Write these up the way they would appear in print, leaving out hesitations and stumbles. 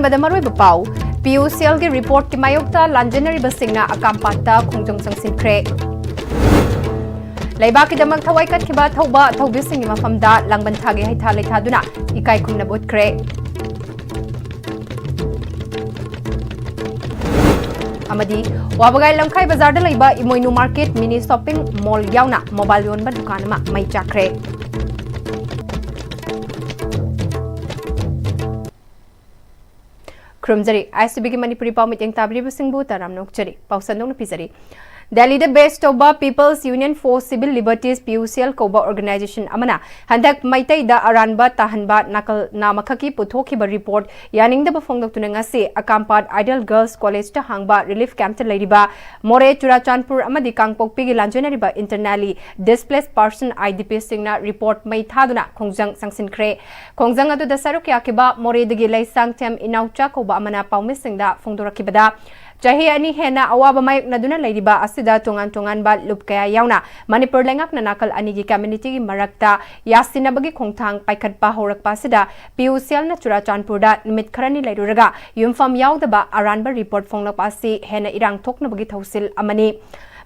अहानबदा मरोइब पाउ PUCL की report की मायोक्ता लांजनरिब सिंगना अकामपाता खोंजोंग संगसिनख्रे लेबाकिदमक थवाई कटखिबा थौबा थौबिसिंगी मफमदा लांगबन थागे हैथा लेथादुना इकाई खुमना बुतख्रे अमदी वाबगाई लमखाई बाजार दा लैबा Imoinu market mini shopping mall यावना मोबाइल योनबा दुकान मा मई चाख्रे Krumjari, ISTB की मणिपुरी पाव मीटिंग ताबरीब सिंबू ताराम नोकचरी पावसंदों पिजरी दिल्ली द बेस्ट ओबा People's Union for Civil Liberties PUCL कोबा ऑर्गेनाइजेशन अमना हंदक मैतई द अरानबा ताहनबा नकल नामखकी पुथोखिबा रिपोर्ट यानिंगदबा फोंदोक्तुना ngasi Akampat ideal girls college ता हांगबा रिलीफ कैंप ता लैरिबा मोरे चुराचांदपुर अमदी कांगपोकपी गी लांजनरिबा इंटरनली डिस्प्लेस्ड पर्सन IDP सिंगना रिपोर्ट मै थादुना खोंजंग संगसिनख्रे खोंजंग अदु द सरुक याकिबा मोरे दगी लैसांग थेम इनाउचा कोबा अमना पाउमिसिंगदा फोंदोरकिबदा चाहे अनि हेना अवाब मायक नदुना लैरिबा असिदा तोंगान तोंगान बा लुप कया यावना मणिपुर लेंगाक नाकल अनि की कम्युनिटी की मरक्ता यासिनबगी खोंथांग पाइखटपा होरकपा सिदा PUCL ना चुराचांदपुरदा निमित खरनी लैरुरगा युमफम यावदबा अरानबा रिपोर्ट फोंगलपा सि हेना इरांग थोकनबगी थौसिल अमनी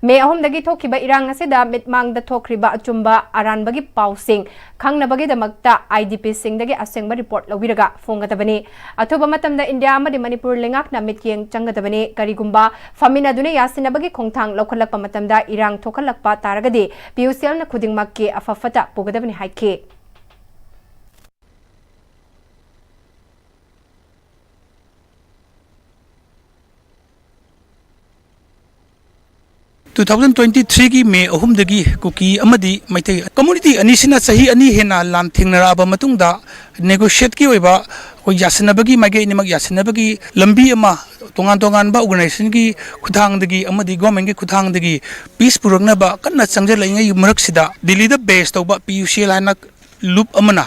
मे अहुमदगी थोखिबा इरांग असिदा मिटमांगदा थोखरिबा अचुंबा अरानबगी पाउसिंग खंगनबगी दमक्ता IDP सिंगदगी असेंगबा रिपोर्ट लौबिरगा फोंगदबनी अथुबा मतमदा इंडिया अमदि मणिपुर लेंगाकना मिटकियंग चंगदबनी करिगुंबा फमिनादुने यासिनबगी खोंथांग लौखलकपा मतमदा इरांग थोखलकपा तारगदि PUCL ना खुदिंगमक्के अफफता पुगदबनी हाइखे 2023 की मे अहुमदगी कुकी अमदी मैथै कम्युनिटी अनिसिना सही अनि हेना लान थेंगनराबा मतुंगदा नेगोशिएट की ओइबा कोई यासनबगी मागे निमक यासनबगी लंबी अमा तोंगान तोंगान बा ऑर्गेनाइजेशन की खुथांगदगी अमदी गवर्नमेंट की खुथांगदगी पीस पुरगनबा कन्ना चंगजलाइङै मरकसिदा दिल्ली द बेस तौबा PUCL हाना लूप अमना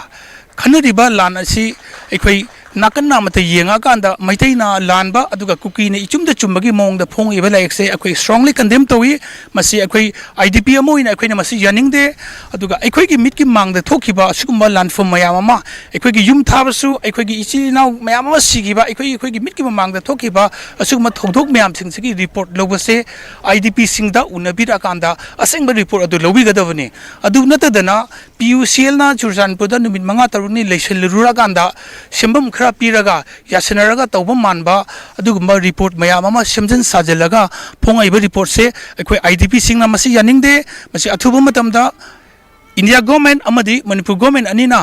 खनरिबा लान असि एखै नाकन्ना मते येंगा कांदा मैथैना लानबा अदुगा कुकीने इचुमदा चुम्बगी मोंगदा फोंगिबा लायकसे अखै स्ट्रांगली कंडेम तोई मसी अखै IDP अमोइना अखैना मसी यानिंगदे अदुगा अखैगी मिटकी मांगदा थोखिबा असुगुम्बा लानफम मयामा अखैगी युम थाबसु अखैगी इचिनाव मयामा सिगिबा अखैगी मिटकी मांगदा थोखिबा असुगुम्बा थौदोक मयाम सिंगसिगी रिपोर्ट लौबसे IDP सिंगदा उनबिरा कांदा असेंगबा रिपोर्ट अदु लौबिगदबने अदु नतदना PUCL ना चुरचानपुरदा नुमित मंगा तरुनी लैसलरुरा कांदा सेंबम खरा पीरगा यासनरगा तौबम मानबा अदुगुम्बा रिपोर्ट मयाम अमा सेमजन साजलगा फोंगाइबा रिपोर्ट से अखोय IDP सिंगना मसी यानिंगदे मसी अथुबा मतमदा इंडिया गवर्नमेंट अमदी मणिपुर गवर्नमेंट अनिना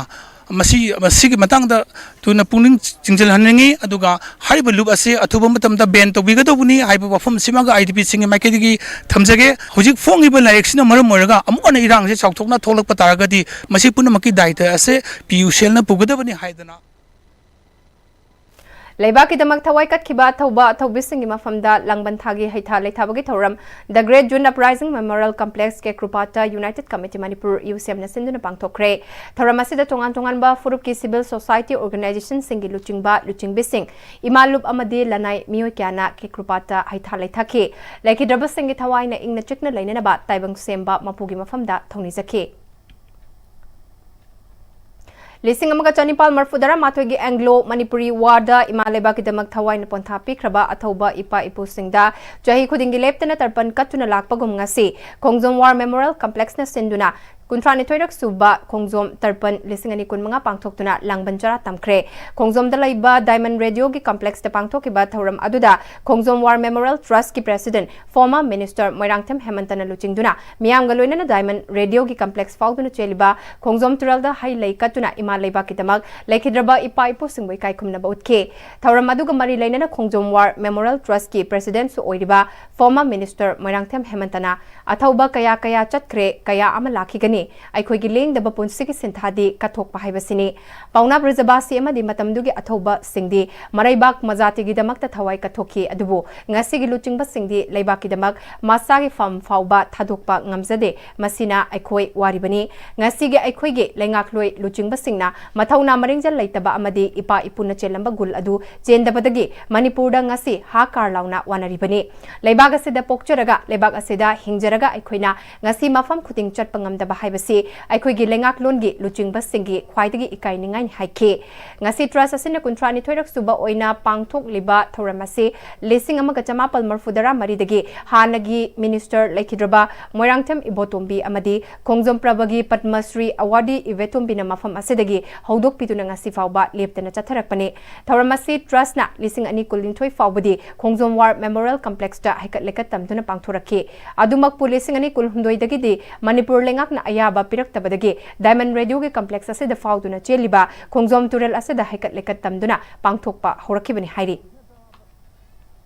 मसी मतंगदा तुना पुनिंग चिंजल हनंगी अदुगा हाइबा लुप असे अथुबा मतमदा बेन तोबिगदबुनी हाइबा वफम सिमागा IDP सिंग माइकेदिगी थमजगे हुजिक फोंगिबा लायक्सिना मरम मरगा अमुना इरांग से चौथोकना थोलकपा तारगदी मसी पुनमकी दायित्व असे PUCL ना पुगदबनी हाइदना लेबाकी दमक थवाई कटखिबा थौबा थौबिसिंगी मफमदा लांगबन थागी हैथा लेथाबगी थौरम द Great June Uprising Memorial Complex के कृपाता यूनाइटेड कमिटी मणिपुर UCM ना सिंधुना पांगथोखरे थौरम असिदा तोंगान तोंगानबा फुरुप की सिविल सोसाइटी ऑर्गेनाइजेशन सिंगी लुचिंगबिसिंग इमालुप अमदी लनाई मियोय क्याना के कृपाता हैथा लेथाखि लेखिद्रबसिंगी थवाई ना इंगना चिकना लैननबा ताइबंग सेंबा मपुगी मफमदा थौनिजखि लिसिंग अमगा चनिपाल मरफुदरा माथोगी एंग्लो मणिपुरी वार्डा इमालेबा की दमक थवाई पोंथा पिख्रबा अथौबा इपा इपुसिंगदा चही खुदिंगी लेप्तना तर्पण कत्तुना लाकपगुम ngasi Khongjom war memorial complex ना सिंधुना कुंथ्रानी थोइरक सुबा खोंगजोम तर्पण लिसिंग अनि कुनमंगा पांगथोक्तुना लांगबंजरा तमख्रे खोंगजोम द लैबा डायमंड रेडियो की कॉम्प्लेक्स ता पांगथोकिबा थौरम अदुदा खोंगजोम वार मेमोरियल ट्रस्ट की प्रेसिडेंट फॉर्मर मिनिस्टर मोइरांगथम हेमंतना लुचिंगदुना मियामगा लोइनना डायमंड रेडियो की कॉम्प्लेक्स फाउदुना चेलिबा खोंगजोम तुरलदा हाई लैकतुना इमा लैबा की दमक लेखिद्रबा इपा इपु सिंगबई काइखुमनबा उतखे थौरम अदुगा मरी लैनना खोंगजोम वार मेमोरियल ट्रस्ट की प्रेसिडेंट सु ओइरिबा फॉर्मर मिनिस्टर मोइरांगथम हेमंतना अथौबा कया कया चटख्रे कया अमा लाखिगनी अखोगी लेंगदबा पुंसिगी सिंथादी कथोकपा हाइबसिनी पौना ब्रजबासी अमदी मतमदुगी अथौबा सिंगदी मरैबाक मजातिगी दमकता थवाई कथोखी अदुबु ngasiगी लुचिंगबा सिंगदी लैबाकी दमक मासागी फम फाउबा थादोकपा ngamjade masina अखोई वारिबनी ngasiगी अखोईगी लेंगाखलोई लुचिंगबा सिंगना मथौना मरिंजल लैतबा अमदी इपा इपुना चेलंबा गुल अदु चेंदबदगी मणिपुरदा ngasi हाकार लाउना वानरिबनी लैबाक असिदा पोक्चरगा लैबाक असिदा हिंजरगा अखोइना ngasi मफम खुतिंग चटपा ngamdaba haibasi aikhoigi lengak longi luchingba singi khwaidagi ikainingai haike ngasi trust asina kuntrani thoirak suba oina pangthok liba thoramasi lising amaga chamapal marfudara maridagi hanagi minister laikhidraba moirangthem ibotombi amadi khongjom prabagi padmasri awadi ivetombi na mafam asidagi hodok pituna ngasi fawba leptena chatharakpani thoramasi trust na lising ani kulinthoi fawbadi khongjom war memorial complex ta haikat lekat tamduna pangthoraki adumak pulising ani kulhundoi dagi Manipur lengak na ayaba pirak tabadagi Diamond Radio ge complex ase da fauduna cheliba khongjom turel ase da haikat lekat tamduna pangthokpa horakibani hairi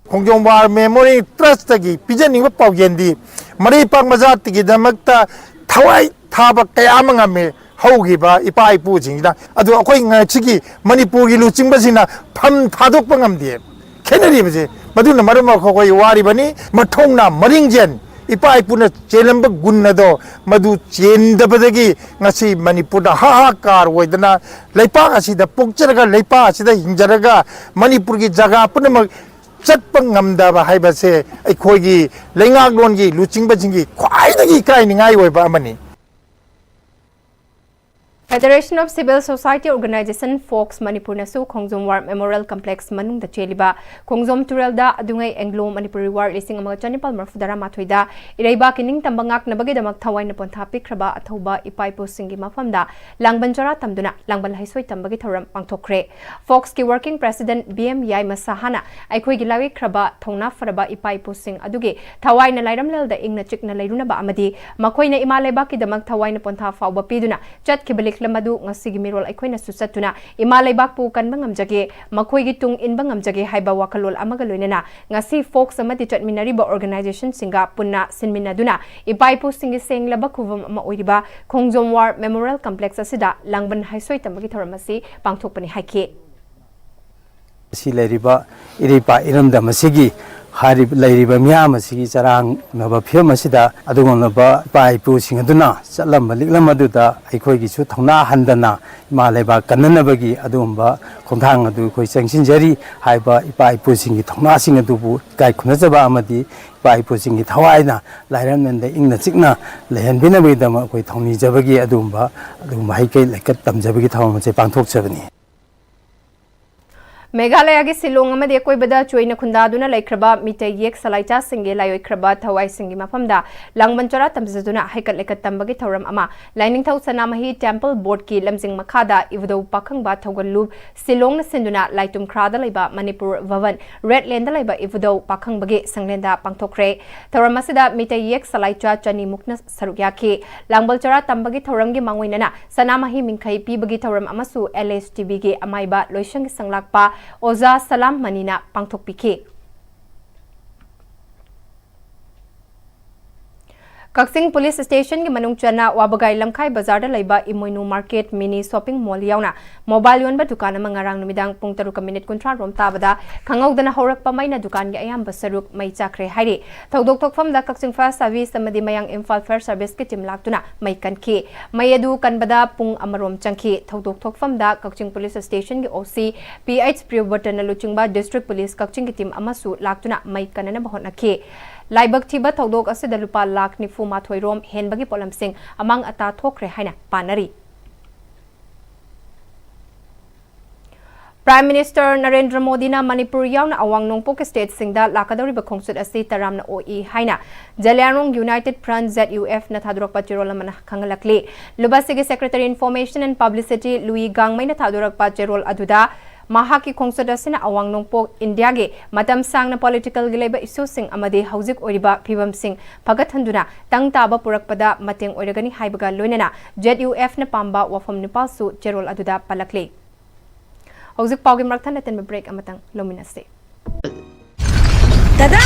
khongjom war memory trust tagi pijaning ba pawyendi mari pak mazat tigi damakta thawai thaba kaya mangame haugiba ipa ipu jingda adu akoi ngachigi Manipur gi luchingba jina pham thadok pangamdi khenari baje maduna maruma khoi wari bani mathongna maringjen ipa ipuna chelamba gunnado madu chendabadagi ngasi Manipur da hahakar oidana leipa asida pokcharaga leipa asida hinjaraga Manipur gi jaga punamak chatpa ngamdaba haibase aikhoigi lengak longi luchingba jingi khwaidagi kainingai oiba amani Federation of Civil Society Organization Fox Manipur nasu Khongjom War Memorial Complex manung da cheliba Khongjom Tural da adungai Anglo Manipuri War lising amaga chanipal marfudara mathoida iraiba kining tambangak nabagi damak thawai na pontha pikraba athoba ipaipo singi mafamda langbanjara tamduna langbal haisoi tambagi thoram pangthokre Fox ki working president BM Masahana aikhoi gi lawi kraba thongna faraba ipaipo sing aduge thawai na lairam lel da ingna chikna lairuna ba amadi makoina imaleba ki damak thawai na pontha fawba piduna chat ki lamadu ngasigi mirol aikhoina susatuna imalebak pu kan bangamjage makhoigi tung in bangamjage haiba wakalol amaga loinena ngasi Fox amati chatminari ba organization singa punna sinminaduna ipaipu singi senglaba khuvam ama oiriba Khongjom War Memorial Complex asida langban haisoi tambagi thoramasi pangthokpani haike si leriba iripa iramda masigi hari lairiba miyam asigi charang naba phiam asida adugonaba paipu singaduna chalam maliklam aduda aikhoi gi chu thongna handana imaleba kannanabagi adumba khonthang adu khoi changsinjari haiba ipaipu singi thongna sing adubu kai khunajaba amadi ipaipu singi thawaina lairamnanda ingna chikna lehanbina bedama khoi thongni jabagi adumba haikai lekat tamjabagi thawamche pangthokchabani Meghalaya gi Silong amade koibada choina khundaduna laikhraba mitay yek salaicha singe layoi khraba thawai singi mafamda langbanchara tamjaduna haikat lekat tambagi thoram ama lining thau sanamahi temple board ki lamjing makhada ivdo pakhangba thogallu Silong na sinduna laitum khrada laiba Manipur Bhavan Red Land da laiba ivdo pakhangbagi sanglenda pangthokre thoram asida mitay yek salaicha chani mukna sarukyaki langbalchara tambagi thoram gi mangoinana sanamahi mingkhai pibagi thoram amasu LSTB gi amaiba loisang gi sanglakpa Oza Salam Manina pangthokpike Kaksing Police Station gi manung chana wabagai lamkhai bazar da laiba Imoinu Market Mini Shopping Mall yauna mobile yonba dukan ama ngarang numidang pung 3 minute kuntra rom tabada khangawdana horakpa maina dukan gi ayam basaruk mai chakre hairi thodok thokfam da Kaksing Fire Service amadi mayang Imphal Fire Service ki team laktuna mai kanki mai adu kanbada pung amarom changki thodok thokfam da Kaksing Police Station gi OC PH Priyobertan luchingba District Police Kaksing ki team amasu laktuna mai kanana bahonaki Laibak thiba thodok asida lupa lakh nifu mathoirom henbagi polam sing amang ata thokre haina panari Prime Minister Narendra Modi na Manipur yauna awang nongpok state singda lakadori ba khongsut asi taramna OE haina Jalyarong United Front ZUF na thadurak pachirol mana khangalakli Lubasigi Secretary Information and Publicity Louis Gangmai na thadurak pachirol aduda Mahaki Kongsodasina awang nongpok India ge matam sangna political gileba issue sing amade hauzik oriba phibam sing phagathanduna tangtaba purakpada mateng oiragani haibaga loinana ZUF na pamba wafam Nepal su cherol aduda palakle hauzik pawgi marathan aten break amatang lominase Dada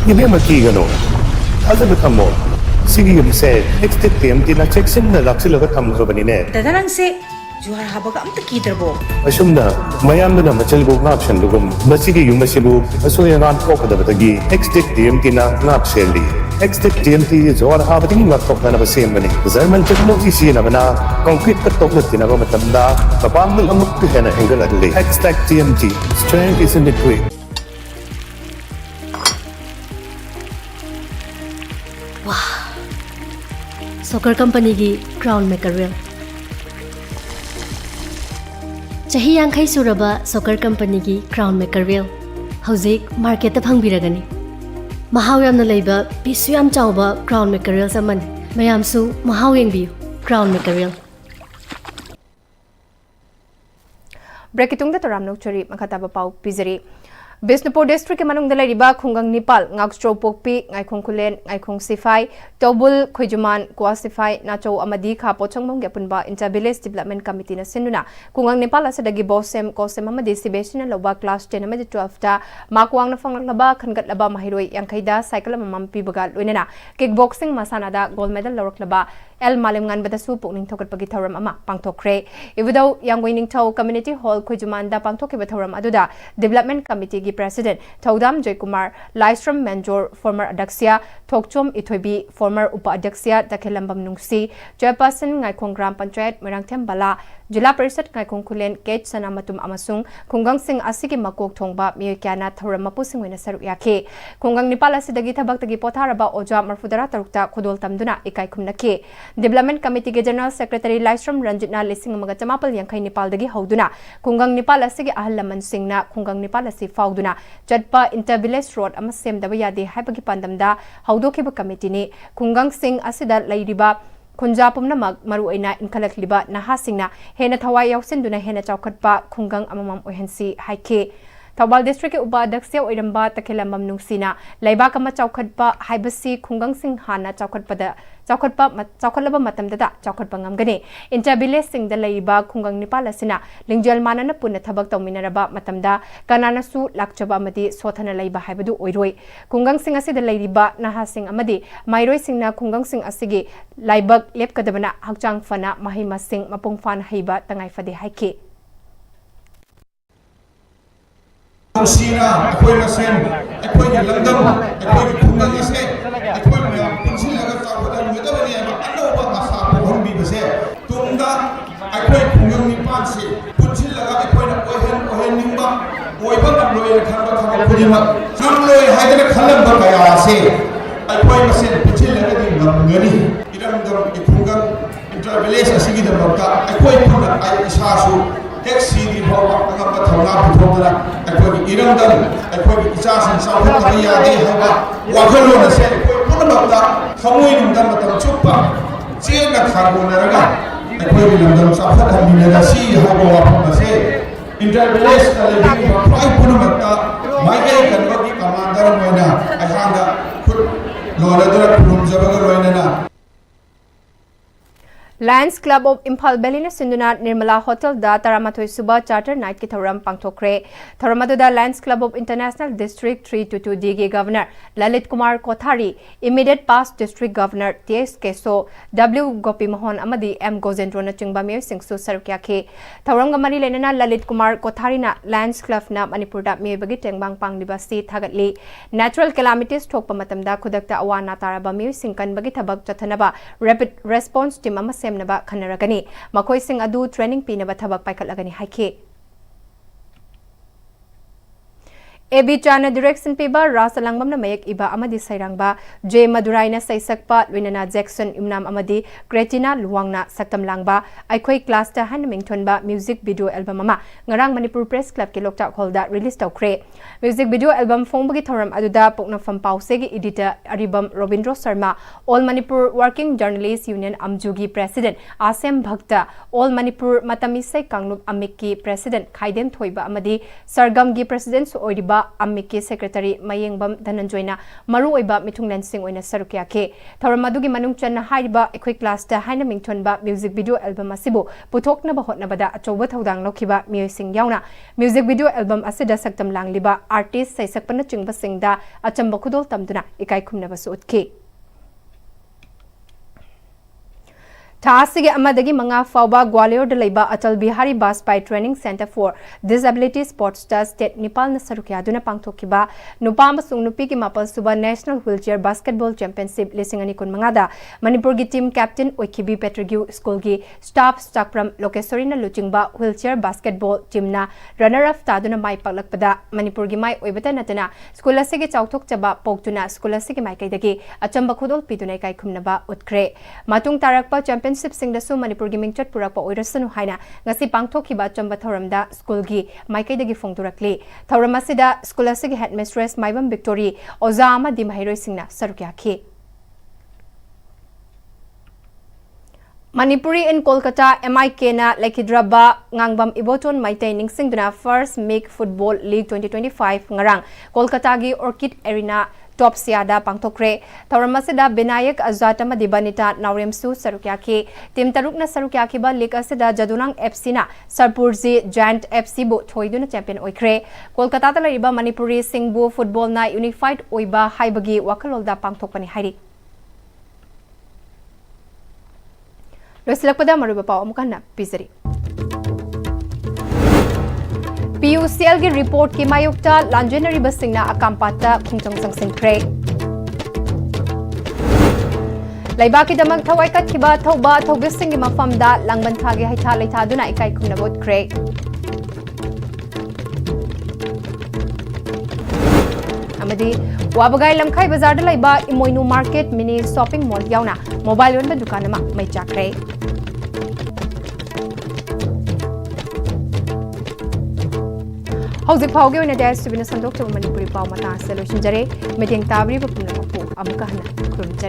Ibe makigano Alda betamo Sige yumse next time tina checksin na laksilaga thamkhrabani ne Dada nang se Juhar habaga amta kidrabo Asumna mayamna machalbo ngapshan dugum masigi yumasibu asoyangan kokadabagi next time tina ngapseli next time ti juhar habading ngaptokna basembani German technology sina bana concrete katokna tina ba matamda kapangil amuk hena angle adli next TMT strength is in the quick soccer company gi crown maker rail chahi yankhai suraba soccer company gi crown maker rail hauzik market ta phangbiragani mahaw yamna leiba pisu yam chawba crown maker rail saman mayam su mahaw yengbi crown maker rail Breakitung da taram nok chari makata ba pau pizari Bisnupur district ke manung dalai riba khungang Nepal ngakstro pokpi ngai khongkulen ngai khong sifai tobul khoijuman kwa sifai nacho amadi kha pochangmong yapunba intervillage development committee na sinuna khungang Nepal asadagi bosem kosem amadi sibesina loba class 10 amadi 12 ta makwang na fanglak laba khangat laba mahiroi yangkhaida cycle mamam pibaga loinena kickboxing masana da gold medal lorok laba El Malim ngan badasu pukning thokat pagi thoram ama pangthokre ibudau yangwing ningthau community hall khoijuman da pangthoke ba thoram aduda development committee gi president Thodam Joykumar Livestream Manjor former Adaksya Thokchom Ithoibi former Upa Adaksya Dakhelambam Nungsi Chairperson Ngaikhong Gram Panchayat Merangthem Bala Jila Parishad Ngaikhong Kulen Kech Sanamatum Amasung Khungang Singh asigi makok thongba miyokyana thoram mapu singwena saru yakhe Khungang Nepal asidagi thabak tagi potharaba oja marfudara tarukta khodol tamduna ikai khumnake Development Committee ke General Secretary Livestream Ranjitna Lising Amaga Chamapal Yankai Nepal dagi hauduna Khungang Nepal asigi ahal laman singna Khungang Nepal asi fauduna Jatpa Intervillage Road ama semdaba yade haibagi pandamda haudokiba committee ni Khungang Singh asida lairiba Khunjapumna maru aina inkhalakliba nahasingna hena thawai yausinduna hena chawkhatpa Khungang amamam ohensi haike Thawbal District ke Upadakshya oiramba Takhelambam Nungsina Laibak ama chawkhatpa haibasi Khungang Singh hana chawkhatlaba matamdada chawkhatpa ngamgani Intervillage singda laiba Khungang Nepal asina lingjal manana punna thabak tawminaraba matamda kananasu lakchaba amadi sothana laiba haibadu oiroi Khungang Singh asida lairiba naha sing amadi mairoi singna Khungang Singh asigi laibak lepkadabana hakchang fana mahima sing mapungfan haiba tangai fade haike Sina, ako'y masen, ako'y nilandam, ako'y khungang ise, ako'y mayam pinsil laga tawhadan medaba niya ano ba masapuhon bibase tungda ako'y khungang Nepal se pinsil laga ako'y na ohen ningba oiba namloy khamba thama khudima namloy haidana khalam ba kaya ase ako'y masen pinsil laga di ngamgani iramdam khungang intervillage asigi da bakta ako'y phuna ai isasu Exceeding Hova, Nagamba Tona, Putra, Aquatic Irandam, Aquatic Chas and South Korea, they have Wakalo, the same, Punamata, Hamuin, Damatam Chupa, China Carbonara, Aquatic London, South Korea, see how Wapama say. Intervillage, Prime Punamata, my gay can not be Commander Moina, I had a Lord Punjabaga Roina. Lions Club of Impal Belina Sinduna Nirmala Hotel da Taramathoi Suba Charter Night ki thoram pangthokre Tharamadu da Lions Club of International District 322 DG Governor Lalit Kumar Kothari Immediate Past District Governor TS Keso W Gopi Mohan Amadi M Gozendro na chingba me singsu sarukya ke Tharam gamari lenana Lalit Kumar Kothari na Lions Club na Manipur da me bagi tengbang pangliba si thagatli Natural calamities thokpa matamda khudakta awana taraba me singkan bagi thabak chathanaba Rapid Response Team ama Naba Kanaragani, Makoi Sing Adu training Pinaba Tabak Paikalagani Haike. Ebi Chana direction piba Rasalangam na Mayak Iba Amadi Sairangba, J Madurai na Saisakpa, Winana Jackson Imnam Amadi, Gretina Luangna Saktam Langba, Aikoi Cluster Hanamington ba music video album Mama, Ngarang Manipur Press Club ki Lokta Holda release taw kre. Music video album Fongbagi Thoram Aduda Pokna from Pausegi editor Aribam Robindro Sharma, All Manipur Working Journalists Union Amjugi President Asem Bhakta, All Manipur Matamisai Kanglup Amiki President Khaidem Thoiba Amadi, Sargamgi President Oidiba Amiki Secretary Mayengbam Dhananjoyna Maru Oiba Mithunglan Singh oina sarukya ke Tharamadugi manungchan na haiba ekoi class ta haina mingthon ba music video album asibu puthokna ba hotna bada achoba thodang lokhiba miyoi sing yauna music video album asida saktam langliba artist saisakpana chingba singda achamba khudol tamduna ikai khumna ba su utke Tasigi amadagi manga fauba Gwalior de Leba Atal Bihari Baspai Training Center for Disability Sports Stars State Nepal na sarukya duna pangthokiba nupa amasung nupi ki mapal suba National Wheelchair Basketball Championship lisingani kun mangada Manipur gi team captain Oikibi Petrogyu School gi staff Stakram Lokesori na luchingba wheelchair basketball team na runner up taduna mai paklakpada Manipur gi mai oibata natana school asigi chauthok chaba poktuna school asigi mai kaidagi achamba khodol pidunai kai khumnaba utkre matung tarakpa championship sing da su Manipur gi mingchat purakpa oirasanu haina ngasi pangthokhiba chamba thoramda school gi maikaidagi phongdurakli thoramasida school asigi headmistress Maibam Victory oza amadi mahiroi singna sarukya khi Manipuri in Kolkata MIK na Lekidraba ngangbam iboton maitai ningsingduna First Make Football League 2025 ngarang Kolkata gi Orchid Arena top siada pangtokre thoramasida Binayak Azata Madibanita Nauremsu Sarukya team taruk na Sarukya ba league asida Jadunang FC na Sarpurji Giant FC bo thoiduna champion oikre Kolkata ta lariba Manipuri Singbu football na unified oiba haibagi wakalolda pangtokpani hairi Loisilakpada maruba pau amukanna pizari PUCL की report की मायुक्ता लांजेनरी बसिंगना अकामपाता खुंजंग संगसिनख्रे लैबा की दमक थवाई कथिबा थौबा थौबिसिंग मफमदा लांगबन थागे हाइथा लेथादुना इकाई खुमनबोतख्रे अमदी वाबगाई लमखाई बाजार लैबा Imoinu market mini shopping mall यावना mobile योनबा दुकानमा मै चाख्रे Hauzik pauge oina DSTV na sandok chaba Manipuri pau mata se loishin jare meeting tabri ba pumna ko amuka hana khurumjare